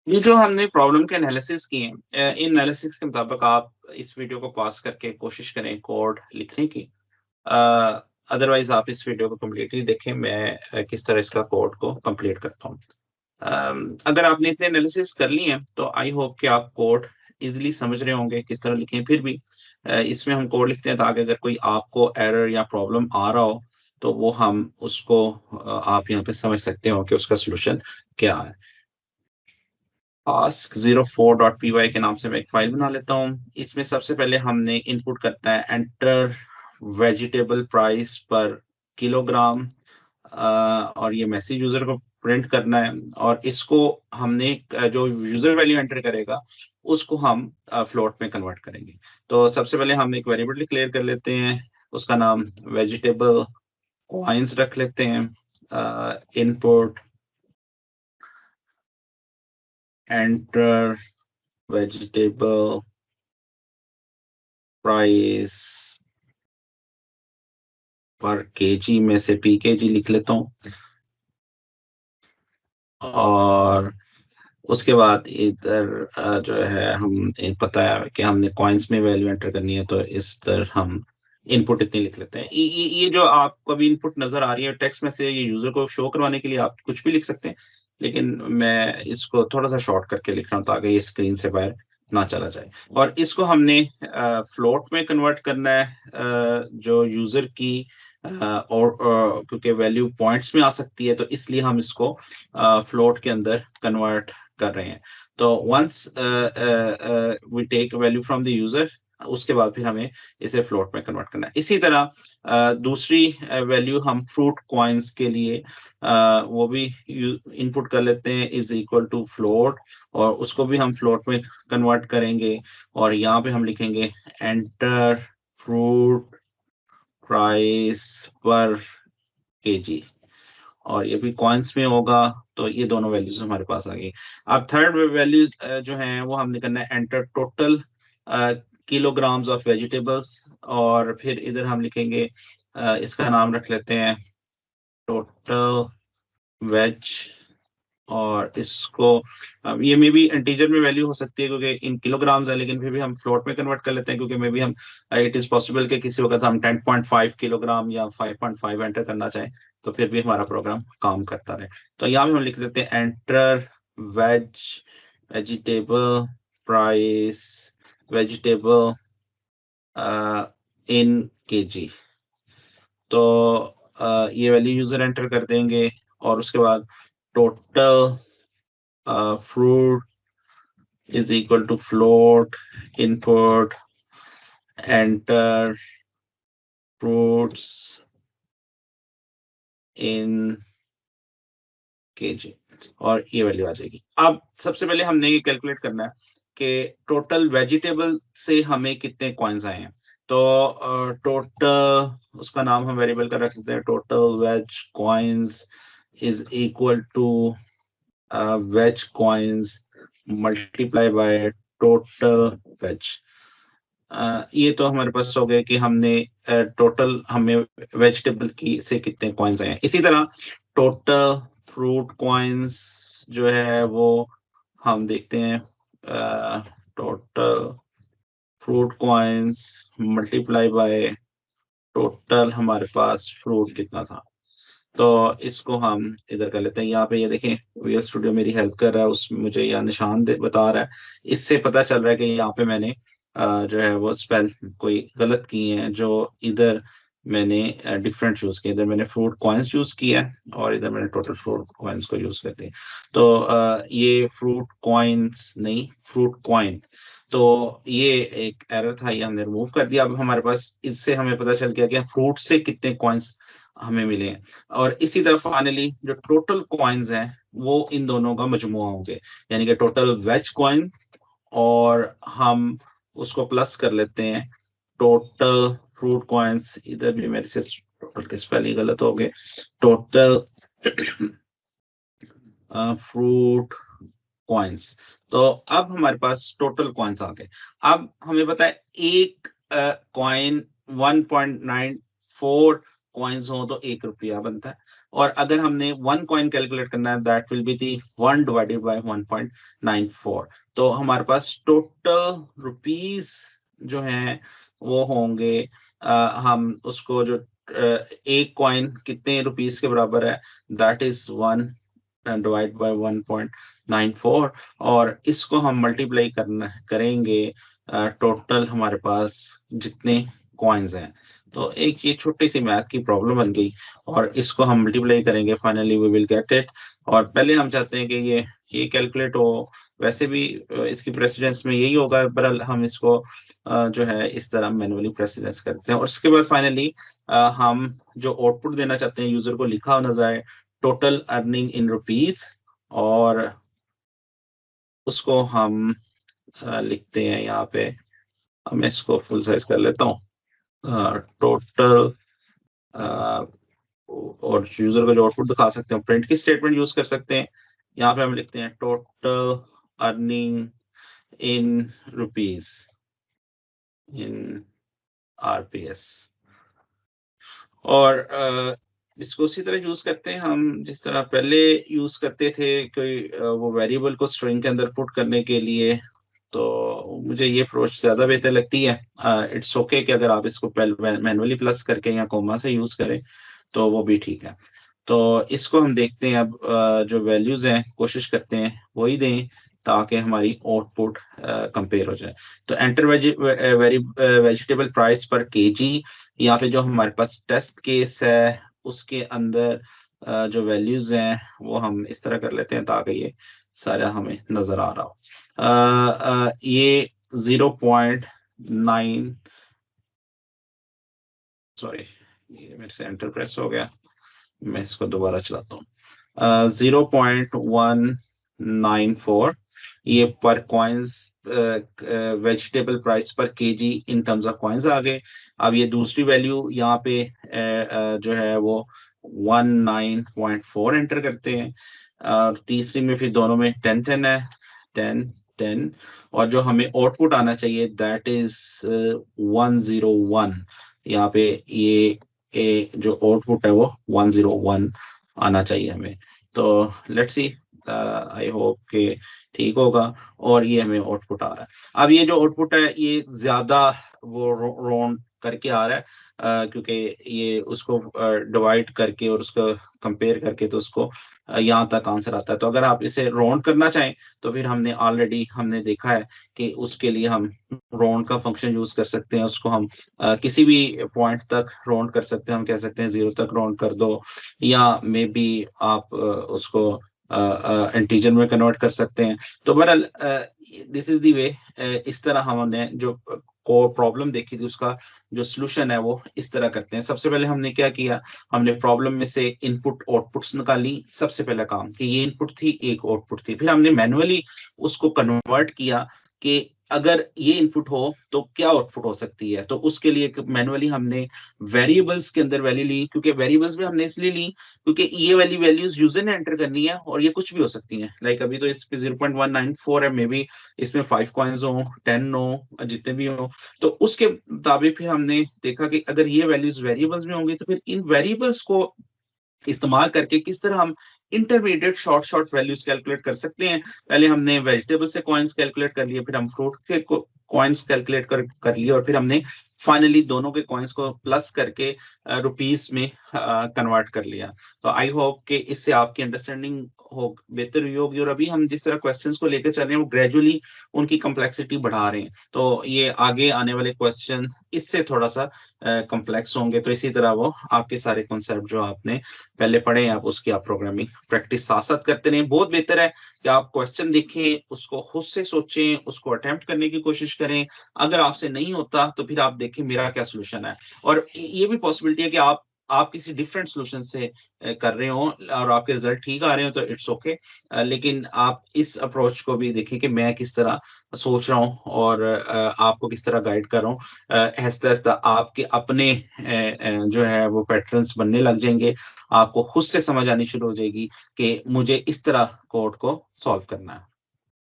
ये जो हमने प्रॉब्लम के एनालिसिस किए हैं, इन एनालिसिस के मुताबिक आप इस वीडियो को पॉज़ करके कोशिश करें कोड लिखने की। अदरवाइज़ आप इस वीडियो को कंप्लीटली देखें, मैं किस तरह इसका कोड को कंप्लीट करता हूँ। अगर आपने इतने एनालिसिस कर लिए हैं, तो आई होप कि आप कोड ईज़िली समझ रहे होंगे किस तरह लिखें। फिर भी इसमें हम कोड लिखते हैं ताकि अगर कोई आपको एरर या प्रॉब्लम आ रहा हो, तो वो हम उसको आप यहाँ पे समझ सकते हो कि उसका सॉल्यूशन क्या है। ask04.py के नाम से मैं एक फाइल बना लेता हूँ। इसमें सबसे पहले हमने इनपुट करना है एंटर वेजिटेबल प्राइस पर किलोग्राम, और ये मैसेज यूजर को प्रिंट करना है और इसको हमने जो यूजर वैल्यू एंटर करेगा उसको हम फ्लोट में कन्वर्ट करेंगे। तो सबसे पहले हम एक वेरिएबल डिक्लेयर कर लेते हैं, उसका नाम वेजिटेबल कॉइन्स रख लेते हैं। Input enter vegetable price per KG में से पीकेजी लिख लेता हूँ और उसके बाद इधर जो है हम पता है कि हमने कॉइन्स में वैल्यू एंटर करनी है, तो इस तरह हम इनपुट इतनी लिख लेते हैं। ये जो आपको अभी इनपुट नजर आ रही है टेक्स्ट में से, ये यूजर को शो करवाने के लिए आप कुछ भी लिख सकते हैं, लेकिन मैं इसको थोड़ा सा शॉर्ट करके लिख रहा हूँ ताकि ये स्क्रीन से बाहर ना चला जाए। और इसको हमने फ्लोट में कन्वर्ट करना है, जो यूजर की और क्योंकि वैल्यू पॉइंट्स में आ सकती है, तो इसलिए हम इसको फ्लोट के अंदर कन्वर्ट कर रहे हैं। तो once we take value from the user, उसके बाद फिर हमें इसे फ्लोट में कन्वर्ट करना है। इसी तरह दूसरी वैल्यू हम फ्रूट कॉइन्स के लिए वो भी इनपुट कर लेते हैं, इज इक्वल टू फ्लोट, और उसको भी हम फ्लोट में कन्वर्ट करेंगे और यहाँ पे हम लिखेंगे enter fruit price per KG, और ये भी कॉइन्स में होगा। तो ये दोनों वैल्यूज हमारे पास आ गई। अब थर्ड वैल्यूज जो हैं वो हमने करना है enter total kilograms of vegetables, और फिर इधर हम लिखेंगे इसका नाम रख लेते हैं टोटल वेज, और इसको ये मे बी इंटीजर में वैल्यू हो सकती है क्योंकि इन किलोग्राम्स है, लेकिन फिर भी हम फ्लोट में कन्वर्ट कर लेते हैं क्योंकि मे बी हम इट इज पॉसिबल कि किसी वक्त हम 10.5 किलोग्राम या 5.5 एंटर करना चाहें, तो फिर भी हमारा प्रोग्राम काम करता रहे। तो यहाँ पे हम लिख देते हैं enter veg vegetable price vegetable in kg. तो ये वैल्यू यूजर एंटर कर देंगे और उसके बाद total fruit is equal to float, input, enter fruits in kg, और ये वैल्यू आ जाएगी। अब सबसे पहले हमने ये कैलकुलेट करना है कि टोटल वेजिटेबल से हमें कितने कॉइन्स आए हैं। तो टोटल उसका नाम हम वेरिएबल का रख सकते हैं, total veg coins is equal to veg coins multiply by total veg. ये तो हमारे पास हो गया कि हमने टोटल हमें वेजिटेबल की से कितने कॉइन्स आए हैं। इसी तरह टोटल फ्रूट कॉइन्स जो है वो हम देखते हैं, total fruit coins multiply by total हमारे पास फ्रूट कितना था। तो इसको हम इधर कर लेते हैं। यहाँ पे ये देखें विजुअल स्टूडियो मेरी हेल्प कर रहा है, उसमें मुझे यह निशान बता रहा है। इससे पता चल रहा है कि यहाँ पे मैंने जो है वो स्पेल कोई गलत किए हैं, जो इधर मैंने डिफरेंट यूज किया। इधर मैंने फ्रूट कॉइन्स यूज किया है और इधर मैंने टोटल फ्रूट कॉइन्स को यूज करते हैं। तो ये फ्रूट कॉइन्स नहीं, फ्रूट कॉइन। तो ये एक एरर था, ये हमने रिमूव कर दिया। अब हमारे पास इससे हमें पता चल गया कि फ्रूट से कितने कॉइन्स हमें मिले हैं। और इसी तरह फाइनली जो टोटल कॉइन्स हैं वो इन दोनों का मजमुआ होंगे, यानी कि टोटल वेज कॉइन, और हम उसको प्लस कर लेते हैं टोटल फ्रूट कॉइन्स। इधर भी मेरे से टोटल के स्पेलिंग गलत हो गए, टोटल फ्रूट कॉइन्स। तो अब हमारे पास टोटल कॉइन्स आ गए। अब हमें पता है एक कॉइन 1.94 कॉइन्स हो तो 1 रुपया बनता है, और अगर हमने 1 कॉइन कैलकुलेट करना है that will be the 1 divided by 1.94। तो हमारे पास टोटल रुपीस जो हैं वो होंगे, हम उसको जो एक कॉइन कितने रुपीस के बराबर है, दैट इज 1 डिवाइड बाय 1.94, और इसको हम मल्टीप्लाई करेंगे टोटल हमारे पास जितने कॉइन्स हैं। तो एक ये छोटी सी मैथ की प्रॉब्लम बन गई, और इसको हम मल्टीप्लाई करेंगे, finally we will get it. और पहले हम चाहते हैं कि ये कैलकुलेट हो, वैसे भी इसकी प्रेसिडेंस में यही होगा, पर हम इसको जो है इस तरह मैनुअली प्रेसिडेंस करते हैं। और उसके बाद फाइनली हम जो आउटपुट देना चाहते हैं यूजर को लिखा होना जाए टोटल अर्निंग इन रुपीज, और उसको हम लिखते हैं यहाँ पे, मैं इसको फुल साइज कर लेता हूँ, टोटल, और यूजर को जो आउटपुट दिखा सकते हैं, प्रिंट की स्टेटमेंट यूज कर सकते हैं। यहाँ पे हम लिखते हैं total earning in rupees in RPS, और इसको उसी तरह यूज करते हैं हम जिस तरह पहले यूज करते थे, कोई वो वेरिएबल को स्ट्रिंग के अंदर पुट करने के लिए। तो मुझे ये अप्रोच ज्यादा बेहतर लगती है। इट्स ओके कि अगर आप इसको मैनुअली प्लस करके या कोमा से यूज करें तो वो भी ठीक है। तो इसको हम देखते हैं अब, जो वैल्यूज हैं कोशिश करते हैं वही दें ताकि हमारी आउटपुट कंपेयर हो जाए। तो enter vegetable price per KG, यहाँ पे जो हमारे पास टेस्ट केस है उसके अंदर जो वैल्यूज हैं वो हम इस तरह कर लेते हैं ताकि ये सारा हमें नजर आ रहा हो। ये 0.9, सॉरी ये मेरे से एंटर प्रेस हो गया, मैं इसको दोबारा चलाता हूँ। 0.194 ये per coins vegetable price per KG in terms of coins आ गए। अब ये दूसरी वैल्यू यहाँ पे जो है वो 19.4 एंटर करते हैं, और तीसरी में फिर दोनों में 10 है, 10, और जो हमें आउटपुट आना चाहिए दैट इज 101। यहाँ पे ये जो आउटपुट है वो 101 आना चाहिए हमें। तो लेट्स सी, आई होप कि ठीक होगा, और ये हमें आउटपुट आ रहा है। अब ये जो आउटपुट है ये ज्यादा वो राउंड करके आ रहा है, क्योंकि ये उसको डिवाइड करके और उसको कंपेयर करके तो उसको यहाँ तक आंसर आता है। तो अगर आप इसे राउंड करना चाहें तो फिर हमने देखा है कि उसके लिए हम राउंड का फंक्शन यूज कर सकते हैं, उसको हम किसी भी पॉइंट तक राउंड कर सकते हैं। हम कह सकते हैं 0 तक राउंड कर दो, या मे बी आप उसको इंटीजर में कन्वर्ट कर सकते हैं। तो बहरहाल दिस इज द वे, इस तरह हमने जो को प्रॉब्लम देखी थी उसका जो सॉल्यूशन है वो इस तरह करते हैं। सबसे पहले हमने क्या किया, हमने प्रॉब्लम में से इनपुट आउटपुट्स निकाली, सबसे पहला काम कि ये इनपुट थी एक आउटपुट थी, फिर हमने मैनुअली उसको कन्वर्ट किया कि अगर ये इनपुट हो तो क्या आउटपुट हो सकती है। तो उसके लिए मैनुअली हमने वेरिएबल्स के अंदर वैल्यू ली, क्योंकि वेरिएबल्स भी हमने इसलिए ली क्योंकि ये वाली वैल्यूज यूजर ने एंटर करनी है और ये कुछ भी हो सकती हैं। लाइक अभी तो इस पे 0.194 है, मे बी इसमें 5 कॉइन्स हो, 10 हो, जितने भी हो। तो उसके मुताबिक फिर हमने देखा कि अगर ये वैल्यूज वेरिएबल्स में होंगी तो फिर इन वेरिएबल्स को इस्तेमाल करके किस तरह हम इंटरमीडिएट शॉर्ट वैल्यूज कैलकुलेट कर सकते हैं। पहले हमने वेजिटेबल से कॉइन्स कैलकुलेट कर लिए, फिर हम फ्रूट के कॉइन्स कैलकुलेट कर लिए, और फिर हमने फाइनली दोनों के कॉइन्स को प्लस करके रुपीस में कन्वर्ट कर लिया। तो आई होप कि इससे आपकी अंडरस्टैंडिंग हो बेहतर हुई होगी। और अभी हम जिस तरह क्वेश्चंस को लेकर चल रहे हैं वो ग्रेजुअली उनकी कम्प्लेक्सिटी बढ़ा रहे हैं, तो ये आगे आने वाले क्वेश्चन इससे थोड़ा सा कम्प्लेक्स होंगे। तो इसी तरह वो आपके सारे कॉन्सेप्ट जो आपने पहले पढ़े हैं आप उसकी आप प्रोग्रामिंग प्रैक्टिस साथ साथ करते रहें। बहुत बेहतर है कि आप क्वेश्चन देखें, उसको खुद से सोचें, उसको अटेम्प्ट करने की कोशिश करें। अगर आपसे नहीं होता तो फिर आप देखें मेरा क्या सोल्यूशन है। और ये भी पॉसिबिलिटी है कि आप किसी डिफरेंट सोल्यूशन से कर रहे हो और आपके रिजल्ट ठीक आ रहे हो तो इट्स ओके, लेकिन आप इस अप्रोच को भी देखें कि मैं किस तरह सोच रहा हूँ और आपको किस तरह गाइड कर रहा हूँ। आहिस्ता आहिस्ता आपके अपने जो है वो पैटर्न्स बनने लग जाएंगे, आपको खुद से समझ आनी शुरू हो जाएगी कि मुझे इस तरह कोड को सॉल्व करना है।